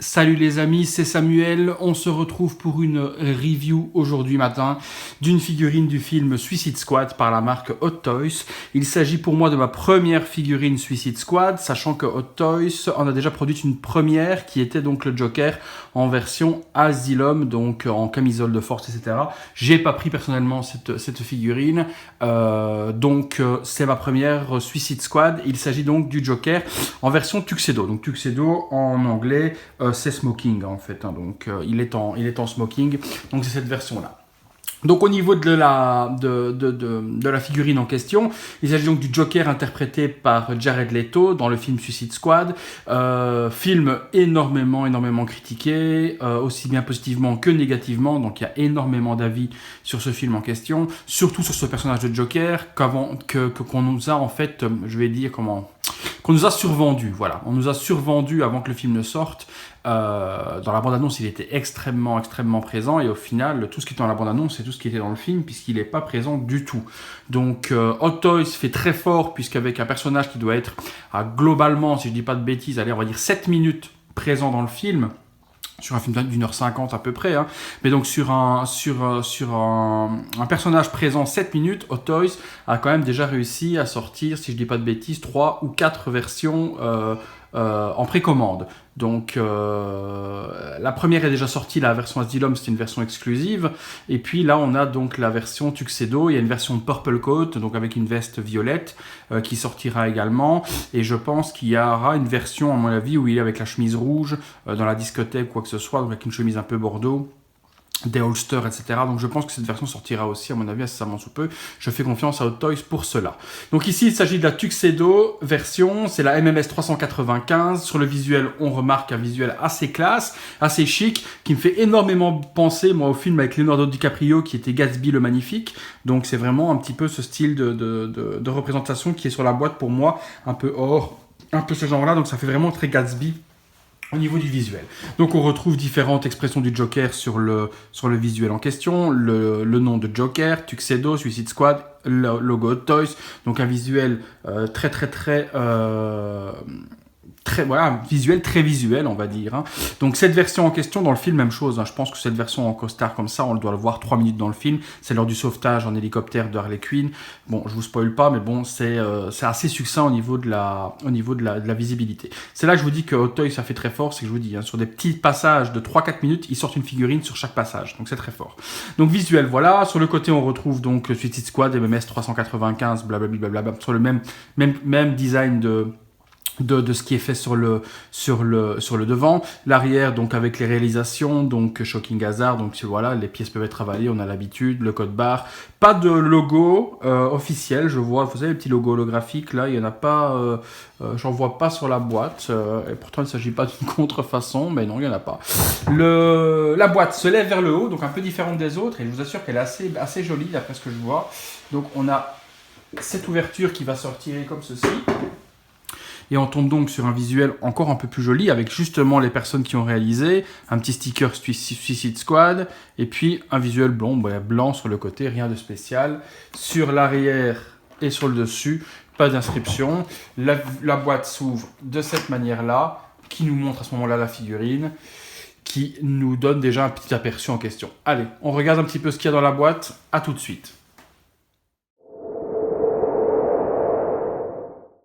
Salut les amis, c'est Samuel. On se retrouve pour une review aujourd'hui matin d'une figurine du film Suicide Squad par la marque Hot Toys. Il s'agit pour moi de ma première figurine Suicide Squad, sachant que Hot Toys en a déjà produit une première qui était donc le Joker en version Asylum, donc en camisole de force, etc. J'ai pas pris personnellement cette figurine, donc c'est ma première Suicide Squad. Il s'agit donc du Joker en version Tuxedo. Donc Tuxedo en anglais. C'est smoking en fait, hein, donc il est en smoking, donc c'est cette version là. Donc au niveau de la figurine en question, il s'agit donc du Joker interprété par Jared Leto dans le film Suicide Squad, film énormément critiqué, aussi bien positivement que négativement, donc il y a énormément d'avis sur ce film en question, surtout sur ce personnage de Joker qu'on nous a en fait, je vais dire qu'on nous a survendu, voilà, on nous a survendu avant que le film ne sorte. Dans la bande-annonce, il était extrêmement présent, et au final, tout ce qui était dans la bande-annonce, c'est tout ce qui était dans le film, puisqu'il n'est pas présent du tout. Donc, Hot Toys fait très fort, puisqu'avec un personnage qui doit être, globalement, si je dis pas de bêtises, allez, on va dire 7 minutes présent dans le film, sur un film d'1h50 à peu près, hein. Mais donc sur un personnage présent 7 minutes, Hot Toys a quand même déjà réussi à sortir, si je dis pas de bêtises, 3 ou 4 versions en précommande. Donc la première est déjà sortie, la version Asylum, c'était une version exclusive, et puis là on a donc la version Tuxedo, il y a une version Purple Coat, donc avec une veste violette, qui sortira également, et je pense qu'il y aura une version à mon avis où il est avec la chemise rouge, dans la discothèque ou quoi que ce soit, donc avec une chemise un peu bordeaux, des holsters, etc. Donc je pense que cette version sortira aussi, à mon avis, incessamment sous peu. Je fais confiance à Hot Toys pour cela. Donc ici, il s'agit de la Tuxedo version, c'est la MMS 395. Sur le visuel, on remarque un visuel assez classe, assez chic, qui me fait énormément penser, moi, au film avec Leonardo DiCaprio, qui était Gatsby le Magnifique. Donc c'est vraiment un petit peu ce style de représentation qui est sur la boîte pour moi, un peu or, un peu ce genre-là. Donc ça fait vraiment très Gatsby au niveau du visuel. Donc on retrouve différentes expressions du Joker sur le visuel en question, le nom de Joker, Tuxedo, Suicide Squad, le logo Hot Toys, donc un visuel voilà, visuel très visuel, on va dire, hein. Donc cette version en question dans le film, même chose, hein. Je pense que cette version en costard comme ça, on doit le voir 3 minutes dans le film. C'est lors du sauvetage en hélicoptère de Harley Quinn. Bon, je vous spoil pas, mais bon, c'est assez succinct au niveau de la visibilité. C'est là que je vous dis que Hot Toys ça fait très fort, c'est que je vous dis, hein, sur des petits passages de 3-4 minutes, ils sortent une figurine sur chaque passage, donc c'est très fort. Donc visuel, voilà. Sur le côté, on retrouve donc Suicide Squad, MMS 395, blablabla, sur le même design de ce qui est fait sur le devant, l'arrière donc avec les réalisations, donc Shocking Hazard, donc voilà, les pièces peuvent être travaillées, on a l'habitude, le code barre, pas de logo officiel, je vois, vous savez les petits logos holographiques là, il y en a pas, j'en vois pas sur la boîte, et pourtant il ne s'agit pas d'une contrefaçon, mais non, il y en a pas. La boîte se lève vers le haut, donc un peu différente des autres, et je vous assure qu'elle est assez jolie d'après ce que je vois. Donc on a cette ouverture qui va sortir comme ceci. Et on tombe donc sur un visuel encore un peu plus joli, avec justement les personnes qui ont réalisé, un petit sticker Suicide Squad, et puis un visuel blanc sur le côté, rien de spécial. Sur l'arrière et sur le dessus, pas d'inscription. La boîte s'ouvre de cette manière-là, qui nous montre à ce moment-là la figurine, qui nous donne déjà un petit aperçu en question. Allez, on regarde un petit peu ce qu'il y a dans la boîte, à tout de suite.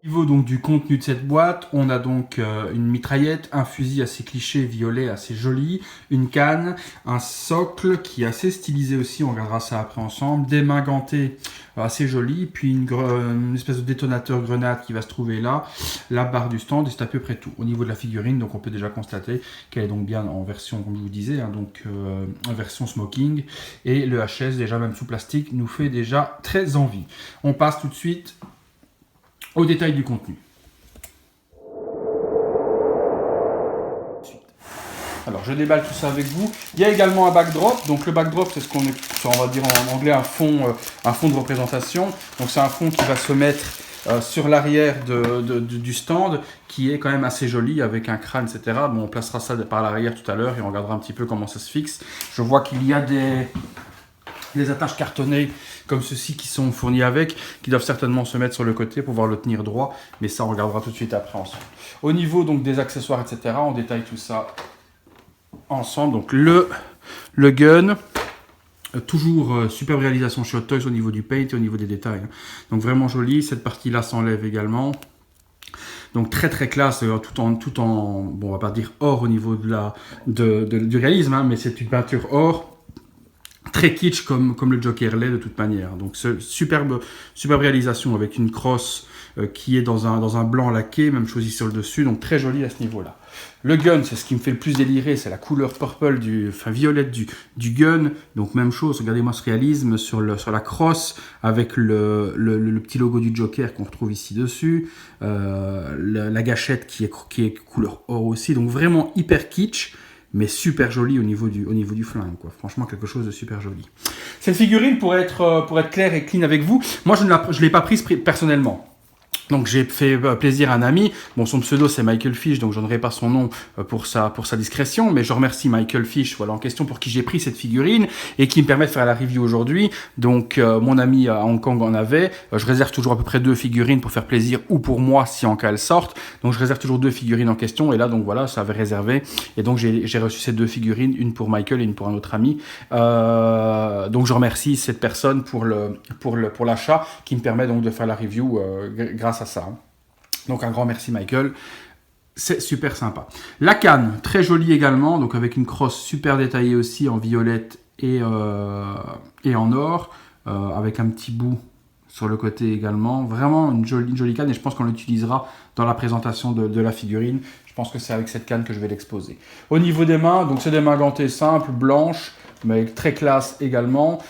Au niveau donc du contenu de cette boîte, on a donc une mitraillette, un fusil assez cliché violet, assez joli, une canne, un socle qui est assez stylisé aussi, on regardera ça après ensemble, des mains gantées assez jolies, puis une espèce de détonateur grenade qui va se trouver là, la barre du stand, et c'est à peu près tout. Au niveau de la figurine, donc on peut déjà constater qu'elle est donc bien en version, comme je vous disais, hein, donc en version smoking, et le HS déjà même sous plastique nous fait déjà très envie. On passe tout de suite au détail du contenu. Alors je déballe tout ça avec vous. Il y a également un backdrop. Donc le backdrop, c'est on va dire en anglais un fond de représentation. Donc c'est un fond qui va se mettre sur l'arrière du stand, qui est quand même assez joli avec un crâne, etc. Bon, on placera ça par l'arrière tout à l'heure et on regardera un petit peu comment ça se fixe. Je vois qu'il y a des attaches cartonnées comme ceci qui sont fournies avec, qui doivent certainement se mettre sur le côté pour pouvoir le tenir droit, mais ça on regardera tout de suite après ensemble. Au niveau donc des accessoires, etc., on détaille tout ça ensemble. Donc le gun, toujours superbe réalisation chez Hot Toys au niveau du paint et au niveau des détails. Donc vraiment joli. Cette partie-là s'enlève également. Donc très très classe, tout en bon, on va pas dire or au niveau du réalisme, hein, mais c'est une peinture or. Très kitsch comme le Joker l'est de toute manière. Donc superbe réalisation avec une crosse qui est dans un blanc laqué, même chose ici sur le dessus, donc très joli à ce niveau-là. Le gun, c'est ce qui me fait le plus délirer, c'est la couleur purple, violette du gun. Donc même chose, regardez-moi ce réalisme sur la crosse avec le petit logo du Joker qu'on retrouve ici dessus. La gâchette qui est couleur or aussi, donc vraiment hyper kitsch. Mais super joli au niveau du flingue, quoi. Franchement, quelque chose de super joli. Cette figurine, pour être clair et clean avec vous, moi, je ne l'ai pas prise personnellement. Donc j'ai fait plaisir à un ami. Bon, son pseudo c'est Michael Fish, donc je donnerai pas son nom pour sa discrétion, mais je remercie Michael Fish, voilà, en question, pour qui j'ai pris cette figurine et qui me permet de faire la review aujourd'hui. Donc mon ami à Hong Kong en avait. Je réserve toujours à peu près 2 figurines pour faire plaisir ou pour moi si en cas elles sortent. Donc je réserve toujours 2 figurines en question et là donc voilà, ça avait réservé et donc j'ai reçu ces 2 figurines, une pour Michael et une pour un autre ami. Donc je remercie cette personne pour l'achat qui me permet donc de faire la review grâce à ça. Donc un grand merci Michael, c'est super sympa. La canne, très jolie également, donc avec une crosse super détaillée aussi en violette et en or, avec un petit bout sur le côté également. Vraiment une jolie canne et je pense qu'on l'utilisera dans la présentation de la figurine. Je pense que c'est avec cette canne que je vais l'exposer. Au niveau des mains, donc c'est des mains gantées simples, blanches, mais très classe également.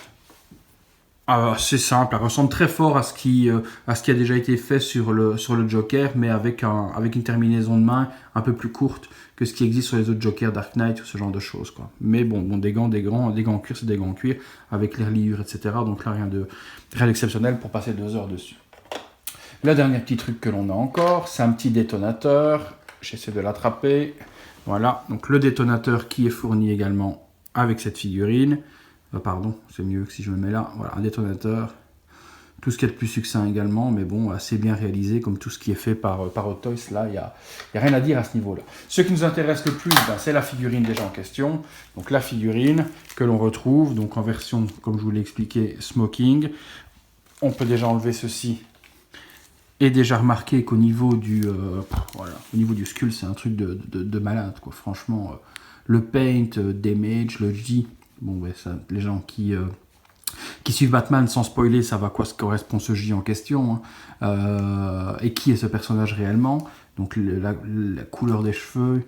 C'est simple, elle ressemble très fort à ce qui a déjà été fait sur le Joker, mais avec une terminaison de main un peu plus courte que ce qui existe sur les autres Jokers Dark Knight ou ce genre de choses, quoi. Mais bon, des gants en cuir, c'est des gants en cuir avec les reliures, etc. Donc là, rien d'exceptionnel pour passer 2 heures dessus. Le dernier petit truc que l'on a encore, c'est un petit détonateur. J'essaie de l'attraper. Voilà, donc le détonateur qui est fourni également avec cette figurine. Pardon, c'est mieux que si je me mets là. Voilà, un détonateur. Tout ce qui est de plus succinct également, mais bon, assez bien réalisé, comme tout ce qui est fait par Hot Toys. Là, il n'y a rien à dire à ce niveau-là. Ce qui nous intéresse le plus, c'est la figurine déjà en question. Donc la figurine que l'on retrouve, donc en version, comme je vous l'ai expliqué, smoking. On peut déjà enlever ceci. Et déjà remarqué qu'au niveau du skull, c'est un truc de malade, quoi. Franchement, le paint, damage, le J. Bon, ouais, ça, les gens qui suivent Batman sans spoiler, ça va quoi, ce correspond ce J en question, hein. Et qui est ce personnage réellement. Donc la couleur des cheveux.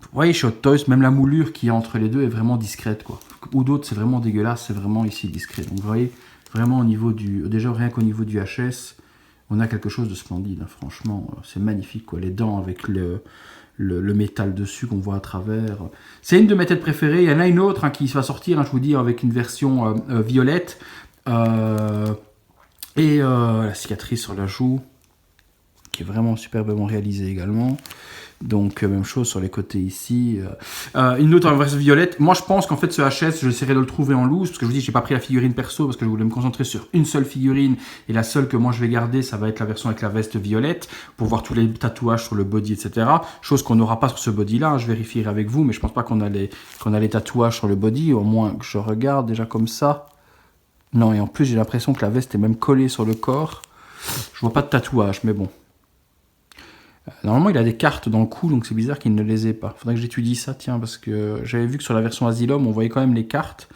Vous voyez, chez Hot Toys, même la moulure qui est entre les deux est vraiment discrète, quoi. Ou d'autres, c'est vraiment dégueulasse, c'est vraiment ici discret. Donc vous voyez, vraiment au niveau déjà rien qu'au niveau du HS, on a quelque chose de splendide, hein. Franchement, c'est magnifique, quoi. Les dents avec le métal dessus qu'on voit à travers. C'est une de mes têtes préférées. Il y en a une autre, hein, qui va sortir, hein, je vous dis, avec une version violette. Et la cicatrice sur la joue, qui est vraiment superbement réalisée également. Donc même chose sur les côtés ici. Une autre version violette. Moi je pense qu'en fait ce HS, j'essaierai de le trouver en loose, parce que je vous dis, j'ai pas pris la figurine perso, parce que je voulais me concentrer sur une seule figurine, et la seule que moi je vais garder, ça va être la version avec la veste violette, pour voir tous les tatouages sur le body, etc. Chose qu'on n'aura pas sur ce body là, hein, je vérifierai avec vous, mais je pense pas qu'on a les tatouages sur le body, au moins que je regarde déjà comme ça. Non, et en plus j'ai l'impression que la veste est même collée sur le corps. Je vois pas de tatouage, mais bon. Normalement, il a des cartes dans le cou, donc c'est bizarre qu'il ne les ait pas. Faudrait que j'étudie ça, tiens, parce que j'avais vu que sur la version Asylum, on voyait quand même les cartes.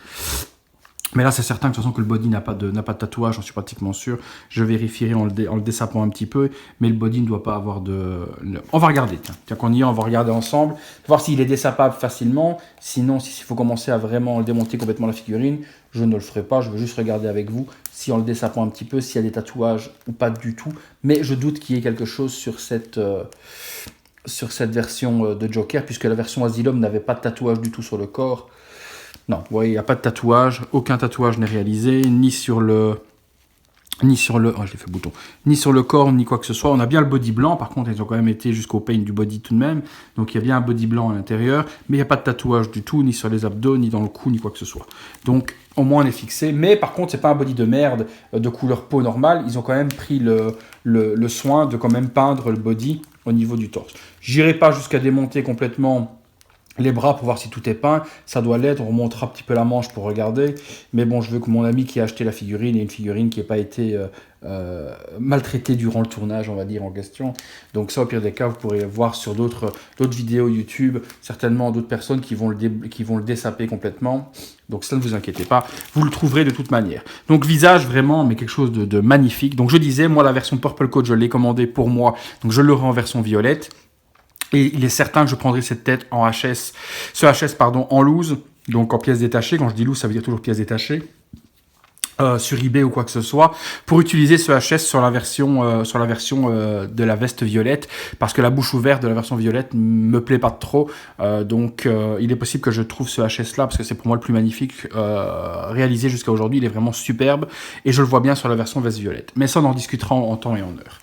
Mais là, c'est certain que de toute façon que le body n'a pas de tatouage, j'en suis pratiquement sûr. Je vérifierai en le dessapant un petit peu, mais le body ne doit pas avoir de... On va regarder, tiens qu'on y est, on va regarder ensemble, voir s'il est dessapable facilement. Sinon, s'il faut commencer à vraiment démonter complètement la figurine, je ne le ferai pas, je veux juste regarder avec vous si en le dessapant un petit peu, s'il y a des tatouages ou pas du tout. Mais je doute qu'il y ait quelque chose sur cette version de Joker, puisque la version Asylum n'avait pas de tatouage du tout sur le corps. Non, vous voyez, il n'y a pas de tatouage, aucun tatouage n'est réalisé, ni sur le corps, ni quoi que ce soit. On a bien le body blanc, par contre, ils ont quand même été jusqu'au paint du body tout de même, donc il y a bien un body blanc à l'intérieur, mais il n'y a pas de tatouage du tout, ni sur les abdos, ni dans le cou, ni quoi que ce soit. Donc, au moins, on est fixé, mais par contre, c'est pas un body de merde de couleur peau normale, ils ont quand même pris le soin de quand même peindre le body au niveau du torse. J'irai pas jusqu'à démonter complètement les bras pour voir si tout est peint, ça doit l'être, on remontera un petit peu la manche pour regarder, mais bon, je veux que mon ami qui a acheté la figurine ait une figurine qui n'ait pas été maltraitée durant le tournage, on va dire, en question. Donc ça, au pire des cas, vous pourrez voir sur d'autres vidéos YouTube, certainement d'autres personnes qui vont le dessaper complètement. Donc ça, ne vous inquiétez pas, vous le trouverez de toute manière. Donc visage, vraiment, mais quelque chose de magnifique. Donc je disais, moi, la version Purple Coat, je l'ai commandée pour moi, donc je l'aurai en version violette. Et il est certain que je prendrai cette tête en ce HS pardon, en loose, donc en pièces détachées. Quand je dis loose, ça veut dire toujours pièces détachées. Sur eBay ou quoi que ce soit, pour utiliser ce HS sur la version de la veste violette, parce que la bouche ouverte de la version violette me plaît pas trop, donc il est possible que je trouve ce HS là, parce que c'est pour moi le plus magnifique réalisé jusqu'à aujourd'hui, il est vraiment superbe, et je le vois bien sur la version veste violette. Mais ça on en discutera en temps et en heure.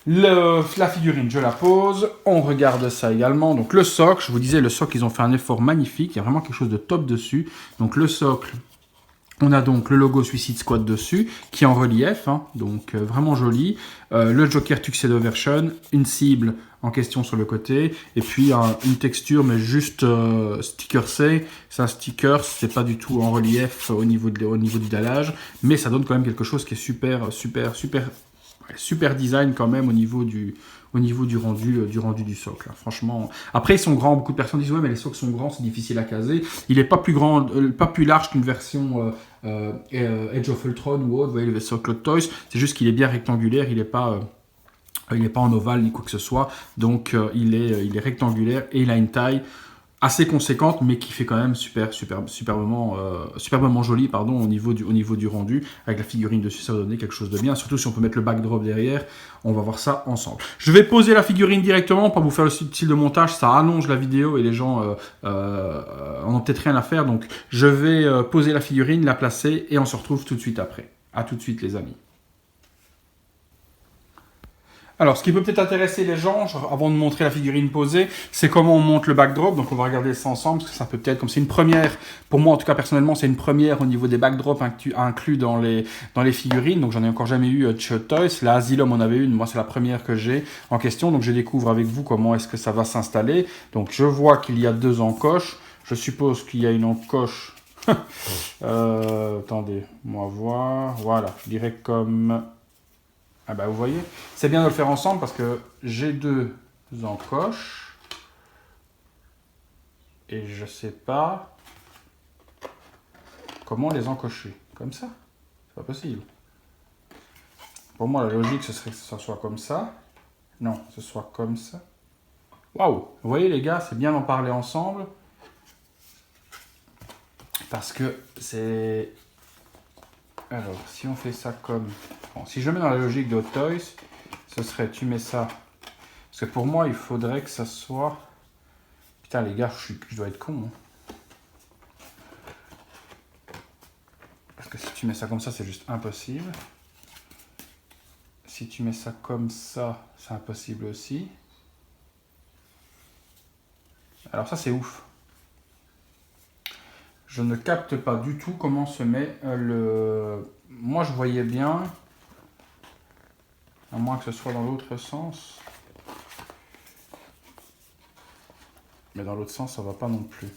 La figurine, je la pose. On regarde ça également. Donc le socle, je vous disais, le socle, ils ont fait un effort magnifique. Il y a vraiment quelque chose de top dessus. Donc le socle, on a donc le logo Suicide Squad dessus, qui est en relief, hein, donc vraiment joli. Le Joker Tuxedo Version, une cible en question sur le côté, et puis une texture, mais juste sticker C. C'est un sticker, c'est pas du tout en relief au niveau du dallage, mais ça donne quand même quelque chose qui est super design quand même au niveau du rendu du socle. Hein. Franchement, après ils sont grands. Beaucoup de personnes disent ouais mais les socles sont grands, c'est difficile à caser. Il est pas plus grand, pas plus large qu'une version Age of Ultron ou autre. Vous voyez le socle Toys. C'est juste qu'il est bien rectangulaire. Il est pas en ovale ni quoi que ce soit. Donc il est rectangulaire et il a une taille assez conséquente, mais qui fait quand même superbement joli, pardon, au niveau du rendu. Avec la figurine dessus, ça va donner quelque chose de bien. Surtout si on peut mettre le backdrop derrière, on va voir ça ensemble. Je vais poser la figurine directement, pas vous faire le style de montage, ça allonge la vidéo et les gens en ont peut-être rien à faire. Donc je vais poser la figurine, la placer et on se retrouve tout de suite après. À tout de suite les amis. Alors, ce qui peut peut-être intéresser les gens, avant de montrer la figurine posée, c'est comment on monte le backdrop. Donc, on va regarder ça ensemble, parce que ça peut peut-être, comme c'est une première, pour moi en tout cas personnellement, c'est une première au niveau des backdrops inclus dans les figurines. Donc, j'en ai encore jamais eu de chez Hot Toys. La Asylum en avait une, moi c'est la première que j'ai en question. Donc, je découvre avec vous comment est-ce que ça va s'installer. Donc, je vois qu'il y a deux encoches. Je suppose qu'il y a une encoche. Attendez, on va voir. Voilà, je dirais comme... Ah bah vous voyez, c'est bien de le faire ensemble parce que j'ai deux encoches et je sais pas comment les encocher. Comme ça, c'est pas possible. Pour moi, la logique, ce serait que ça soit comme ça. Non, ce soit comme ça. Waouh! Vous voyez les gars, c'est bien d'en parler ensemble parce que c'est... Alors, si on fait ça comme... Bon, si je mets dans la logique de Hot Toys, ce serait, tu mets ça... Parce que pour moi, il faudrait que ça soit... Putain, les gars, je dois être con. Hein. Parce que si tu mets ça comme ça, c'est juste impossible. Si tu mets ça comme ça, c'est impossible aussi. Alors ça, c'est ouf. Je ne capte pas du tout comment se met le... Moi, je voyais bien... À moins que ce soit dans l'autre sens. Mais dans l'autre sens, ça va pas non plus.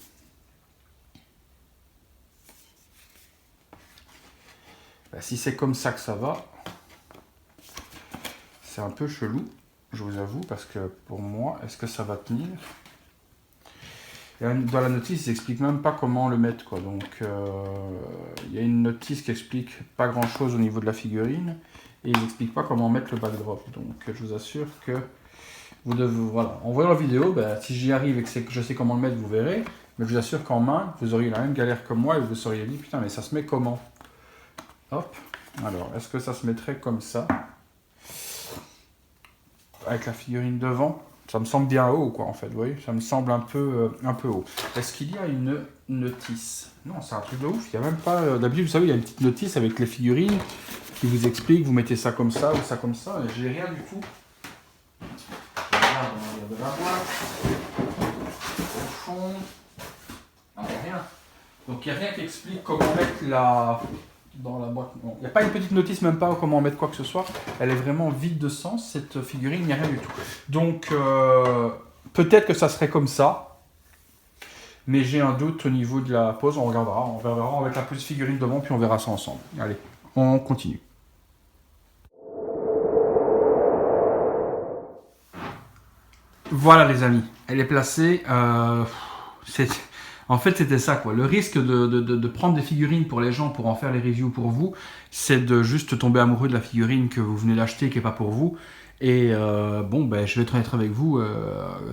Ben, si c'est comme ça que ça va, c'est un peu chelou, je vous avoue, parce que pour moi, est-ce que ça va tenir? Et dans la notice, ils n'expliquent même pas comment le mettre, quoi. Donc, il y a une notice qui explique pas grand-chose au niveau de la figurine, et ils n'expliquent pas comment mettre le backdrop. Donc, je vous assure que vous devez, voilà, en voyant la vidéo, ben, si j'y arrive et que je sais comment le mettre, vous verrez. Mais je vous assure qu'en main, vous auriez la même galère que moi et vous vous seriez dit, putain, mais ça se met comment? Hop. Alors, est-ce que ça se mettrait comme ça? Avec la figurine devant? Ça me semble bien haut, quoi, en fait, vous voyez? Ça me semble un peu haut. Est-ce qu'il y a une notice? Non, c'est un truc de ouf. Il n'y a même pas... D'habitude, vous savez, il y a une petite notice avec les figurines qui vous explique, vous mettez ça comme ça ou ça comme ça. Et j'ai rien du tout. Je regarde dans l'arrière de la boîte. Au fond... Non, il n'y a rien. Donc, il n'y a rien qui explique comment mettre dans la boîte. Il n'y a pas une petite notice, même pas comment mettre quoi que ce soit. Elle est vraiment vide de sens, cette figurine, il n'y a rien du tout. Donc, peut-être que ça serait comme ça. mais j'ai un doute au niveau de la pose, on regardera, on verra avec la petite figurine devant, puis on verra ça ensemble. Allez, on continue. Voilà les amis, elle est placée. En fait, c'était ça quoi. Le risque de prendre des figurines pour les gens pour en faire les reviews pour vous, c'est de juste tomber amoureux de la figurine que vous venez d'acheter qui n'est pas pour vous. Et bon, ben, je vais être honnête avec vous.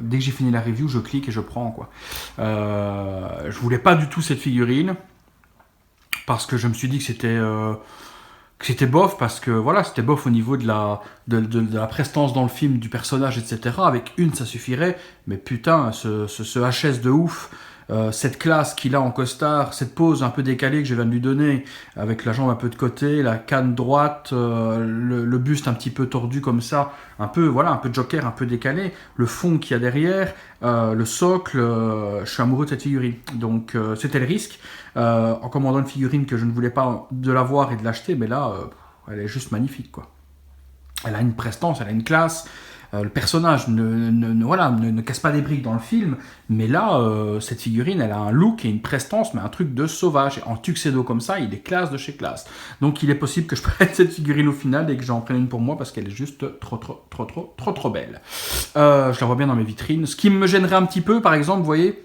Dès que j'ai fini la review, je clique et je prends quoi. Je voulais pas du tout cette figurine parce que je me suis dit que c'était bof parce que voilà, c'était bof au niveau de la prestance dans le film du personnage, etc. Avec une, ça suffirait, mais putain, ce HS de ouf, cette classe qu'il a en costard, cette pose un peu décalée que je viens de lui donner, avec la jambe un peu de côté, la canne droite, le buste un petit peu tordu comme ça, un peu voilà, un peu Joker, un peu décalé, le fond qu'il y a derrière, le socle, je suis amoureux de cette figurine. Donc c'était le risque. En commandant une figurine que je ne voulais pas de l'avoir et de l'acheter, mais là, elle est juste magnifique, quoi. Elle a une prestance, elle a une classe. Le personnage voilà, ne casse pas des briques dans le film, mais là, cette figurine, elle a un look et une prestance, mais un truc de sauvage. Et en tuxedo comme ça, il est classe de chez classe. Donc il est possible que je prenne cette figurine au final et que j'en prenne une pour moi parce qu'elle est juste trop belle. Je la vois bien dans mes vitrines. Ce qui me gênerait un petit peu, par exemple, vous voyez,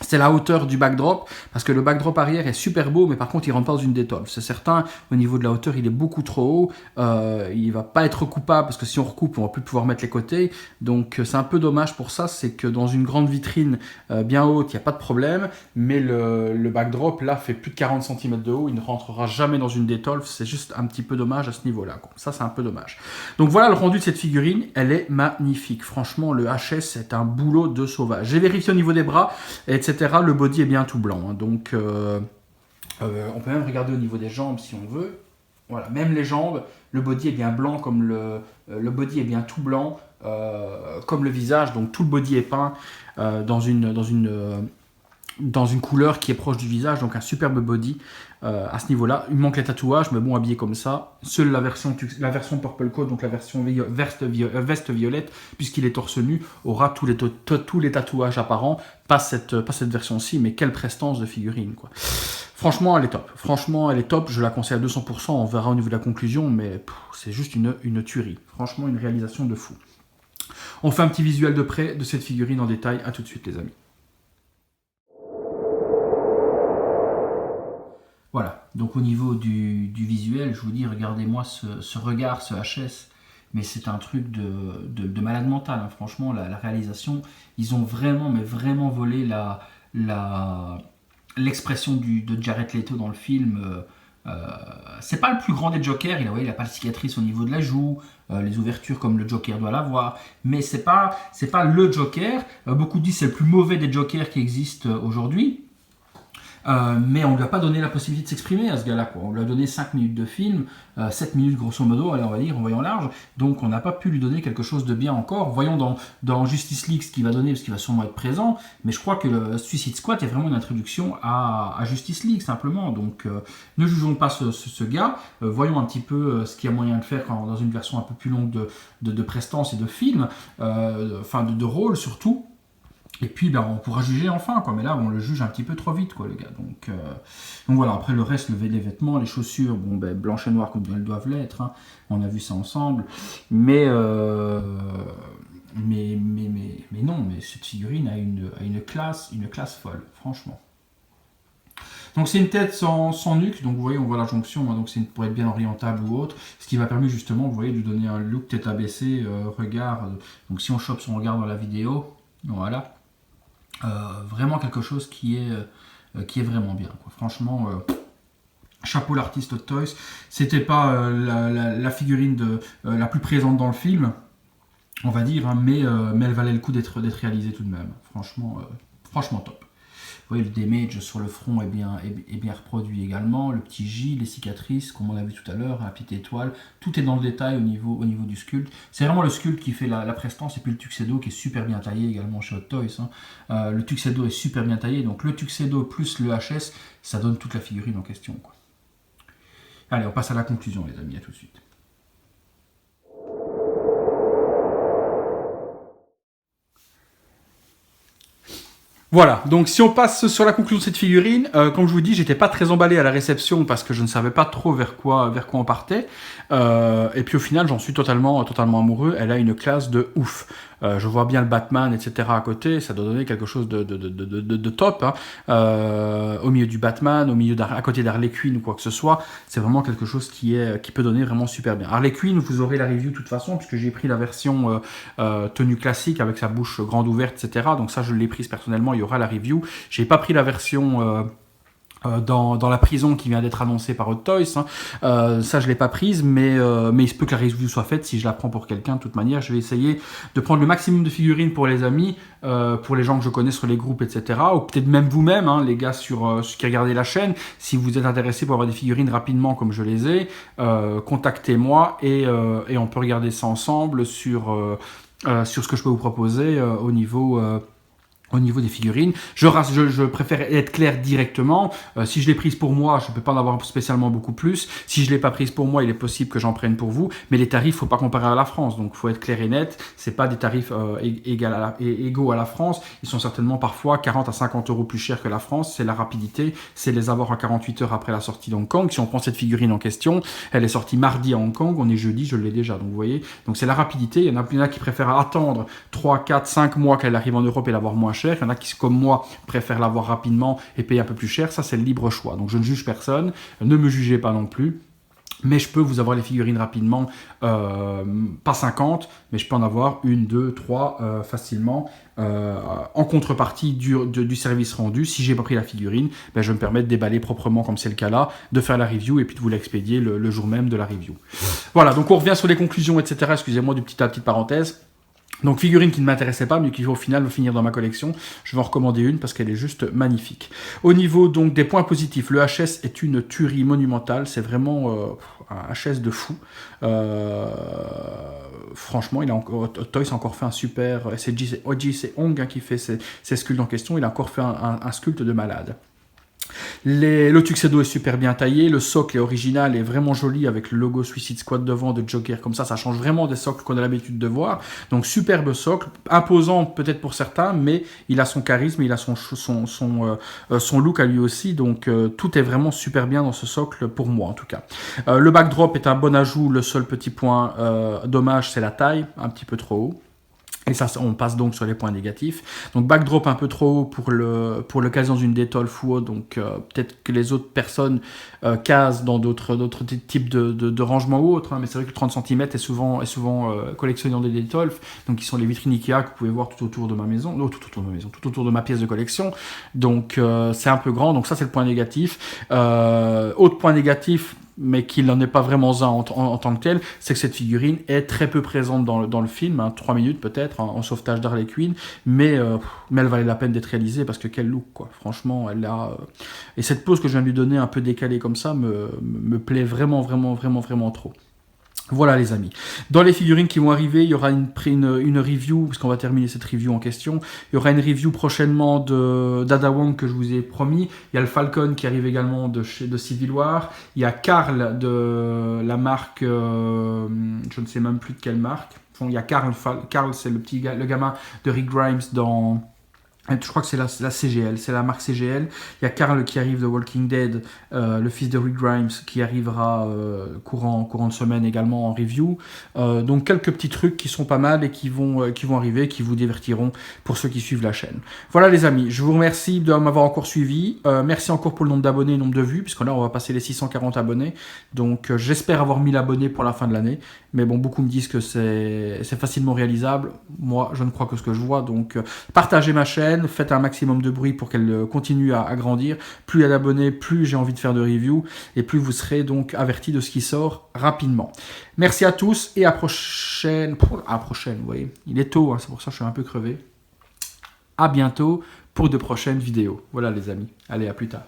c'est la hauteur du backdrop, parce que le backdrop arrière est super beau, mais par contre il rentre pas dans une détolf. C'est certain, au niveau de la hauteur, il est beaucoup trop haut. Il va pas être recoupable, parce que si on recoupe, on va plus pouvoir mettre les côtés. Donc c'est un peu dommage pour ça, c'est que dans une grande vitrine bien haute, il n'y a pas de problème, mais le backdrop là fait plus de 40 cm de haut, il ne rentrera jamais dans une détolf. C'est juste un petit peu dommage à ce niveau-là. Ça, c'est un peu dommage. Donc voilà le rendu de cette figurine, elle est magnifique. Franchement, le HS est un boulot de sauvage. J'ai vérifié au niveau des bras, etc. Le body est bien tout blanc, hein, donc on peut même regarder au niveau des jambes si on veut. Voilà, même les jambes, le body est bien blanc comme le body est bien tout blanc comme le visage, donc tout le body est peint dans une couleur qui est proche du visage, donc un superbe body à ce niveau-là. Il manque les tatouages, mais bon, habillé comme ça. Seule la version Purple Coat, donc la version veste violette, puisqu'il est torse nu, aura tous les tatouages apparents. Pas cette version-ci, mais quelle prestance de figurine, quoi. Franchement, elle est top. Franchement, elle est top. Je la conseille à 200%. On verra au niveau de la conclusion, mais c'est juste une tuerie. Franchement, une réalisation de fou. On fait un petit visuel de près de cette figurine en détail. À tout de suite, les amis. Voilà, donc au niveau du visuel, je vous dis, regardez-moi ce regard, ce HS, mais c'est un truc de malade mental, hein. Franchement, la réalisation, ils ont vraiment, mais vraiment volé l'expression de Jared Leto dans le film. C'est pas le plus grand des Jokers, il a pas de cicatrice au niveau de la joue, les ouvertures comme le Joker doit l'avoir, mais c'est pas le Joker. Beaucoup disent que c'est le plus mauvais des Jokers qui existent aujourd'hui. Mais on ne lui a pas donné la possibilité de s'exprimer à ce gars-là, quoi. On lui a donné 5 minutes de film, 7 minutes grosso modo, allez, on va dire, en voyant large. Donc on n'a pas pu lui donner quelque chose de bien encore. Voyons dans Justice League ce qu'il va donner, parce qu'il va sûrement être présent. Mais je crois que le Suicide Squad est vraiment une introduction à Justice League, simplement. Donc ne jugeons pas ce gars. Voyons un petit peu ce qu'il y a moyen de faire dans une version un peu plus longue de prestance et de film, enfin de rôle surtout. Et puis ben, on pourra juger enfin, quoi. Mais là on le juge un petit peu trop vite, quoi, le gars. Donc voilà, après le reste, les vêtements, les chaussures, bon ben blanches et noires comme elles doivent l'être, hein. On a vu ça ensemble. Mais non, mais cette figurine a une classe folle, franchement. Donc c'est une tête sans nuque, donc vous voyez on voit la jonction, hein, donc c'est pour être bien orientable ou autre, ce qui m'a permis justement, vous voyez, de lui donner un look tête abaissée, regard, donc si on chope son regard dans la vidéo, voilà. Vraiment quelque chose qui est vraiment bien, quoi. Franchement, chapeau l'artiste Hot Toys. C'était pas la figurine la plus présente dans le film, on va dire, hein, mais elle valait le coup d'être réalisée tout de même. Franchement top. Vous voyez, le damage sur le front est bien reproduit également. Le petit J, les cicatrices, comme on l'a vu tout à l'heure, la petite étoile. Tout est dans le détail au niveau du sculpte. C'est vraiment le sculpte qui fait la prestance. Et puis le tuxedo qui est super bien taillé également chez Hot Toys, hein. Le tuxedo est super bien taillé. Donc le tuxedo plus le HS, ça donne toute la figurine en question, quoi. Allez, on passe à la conclusion, les amis. À tout de suite. Voilà, donc si on passe sur la conclusion de cette figurine, comme je vous dis, j'étais pas très emballé à la réception parce que je ne savais pas trop vers quoi on partait. Et puis au final, j'en suis totalement amoureux. Elle a une classe de ouf. Je vois bien le Batman, etc. à côté. Ça doit donner quelque chose de top. Hein. Au milieu du Batman, à côté d'Harley Quinn ou quoi que ce soit, c'est vraiment quelque chose qui peut donner vraiment super bien. Harley Quinn, vous aurez la review de toute façon, puisque j'ai pris la version tenue classique avec sa bouche grande ouverte, etc. Donc ça, je l'ai prise personnellement. Il y aura la review. J'ai pas pris la version dans la prison qui vient d'être annoncée par Hot Toys. Hein. Ça, je l'ai pas prise, mais il se peut que la review soit faite si je la prends pour quelqu'un. De toute manière, je vais essayer de prendre le maximum de figurines pour les amis, pour les gens que je connais sur les groupes, etc. Ou peut-être même vous-même, hein, les gars qui regardez la chaîne. Si vous êtes intéressés pour avoir des figurines rapidement comme je les ai, contactez-moi et on peut regarder ça ensemble sur ce que je peux vous proposer au niveau des figurines. Je préfère être clair directement. Si je l'ai prise pour moi, je ne peux pas en avoir spécialement beaucoup plus. Si je ne l'ai pas prise pour moi, il est possible que j'en prenne pour vous. Mais les tarifs, il ne faut pas comparer à la France. Donc, il faut être clair et net. Ce n'est pas des tarifs égaux à la France. Ils sont certainement parfois 40 à 50 euros plus chers que la France. C'est la rapidité. C'est les avoir à 48 heures après la sortie d'Hong Kong. Si on prend cette figurine en question, elle est sortie mardi à Hong Kong. On est jeudi, je l'ai déjà. Donc, vous voyez. Donc, c'est la rapidité. Il y en a qui préfèrent attendre 3, 4, 5 mois qu'elle arrive en Europe et l'avoir moins cher. Il y en a qui, comme moi, préfèrent l'avoir rapidement et payer un peu plus cher. Ça, c'est le libre choix. Donc, je ne juge personne. Ne me jugez pas non plus. Mais je peux vous avoir les figurines rapidement, pas 50, mais je peux en avoir 1, 2, 3 facilement. En contrepartie du service rendu, si j'ai pas pris la figurine, ben je me permets de déballer proprement, comme c'est le cas là, de faire la review et puis de vous l'expédier le jour même de la review. Voilà, donc on revient sur les conclusions, etc. Excusez-moi du petite parenthèse. Donc figurine qui ne m'intéressait pas, mais qui au final va finir dans ma collection. Je vais en recommander une parce qu'elle est juste magnifique. Au niveau donc des points positifs, le HS est une tuerie monumentale. C'est vraiment un HS de fou. Franchement, Toys a encore fait un super... C'est Hong hein, qui fait ces sculptes en question. Il a encore fait un sculpte de malade. Le Tuxedo est super bien taillé, le socle est original et vraiment joli avec le logo Suicide Squad devant de Joker comme ça change vraiment des socles qu'on a l'habitude de voir. Donc superbe socle, imposant peut-être pour certains, mais il a son charisme, il a son look à lui aussi, donc tout est vraiment super bien dans ce socle pour moi en tout cas. Le backdrop est un bon ajout, le seul petit point dommage c'est la taille, un petit peu trop haut. Et ça, on passe donc sur les points négatifs. Donc backdrop un peu trop haut pour l'occasion d'une Detolf Fuo, donc peut-être que les autres personnes casent dans d'autres types de rangements ou autres, hein, mais c'est vrai que le 30 cm est souvent collectionné dans des Detolf, donc qui sont les vitrines Ikea que vous pouvez voir tout autour de ma maison, tout autour de ma pièce de collection. Donc c'est un peu grand, donc ça c'est le point négatif. Autre point négatif, mais qu'il n'en est pas vraiment un en tant que tel, c'est que cette figurine est très peu présente dans le film, hein, 3 minutes peut-être, en sauvetage d'Harley Quinn, mais elle valait la peine d'être réalisée parce que quel look, quoi. Franchement, elle a... Et cette pose que je viens de lui donner, un peu décalée comme ça, me plaît vraiment, vraiment, vraiment, vraiment trop. Voilà les amis. Dans les figurines qui vont arriver, il y aura une review, parce qu'on va terminer cette review en question. Il y aura une review prochainement d'Ada Wong que je vous ai promis. Il y a le Falcon qui arrive également de Civil War. Il y a Carl de la marque, je ne sais même plus de quelle marque. Bon, il y a Carl c'est le gamin de Rick Grimes dans... Je crois que c'est la CGL, c'est la marque CGL. Il y a Carl qui arrive de Walking Dead, le fils de Rick Grimes, qui arrivera courant de semaine également en review. Donc quelques petits trucs qui sont pas mal et qui vont arriver, qui vous divertiront pour ceux qui suivent la chaîne. Voilà les amis, je vous remercie de m'avoir encore suivi. Merci encore pour le nombre d'abonnés et le nombre de vues, puisque là on va passer les 640 abonnés. Donc j'espère avoir 1000 abonnés pour la fin de l'année. Mais bon, beaucoup me disent que c'est facilement réalisable. Moi, je ne crois que ce que je vois. Donc partagez ma chaîne, faites un maximum de bruit pour qu'elle continue à grandir. Plus il y a d'abonnés, plus j'ai envie de faire de reviews et plus vous serez donc avertis de ce qui sort rapidement. Merci à tous et à prochaine. À la prochaine, vous voyez. Il est tôt, hein, c'est pour ça que je suis un peu crevé. À bientôt pour de prochaines vidéos. Voilà les amis. Allez, à plus tard.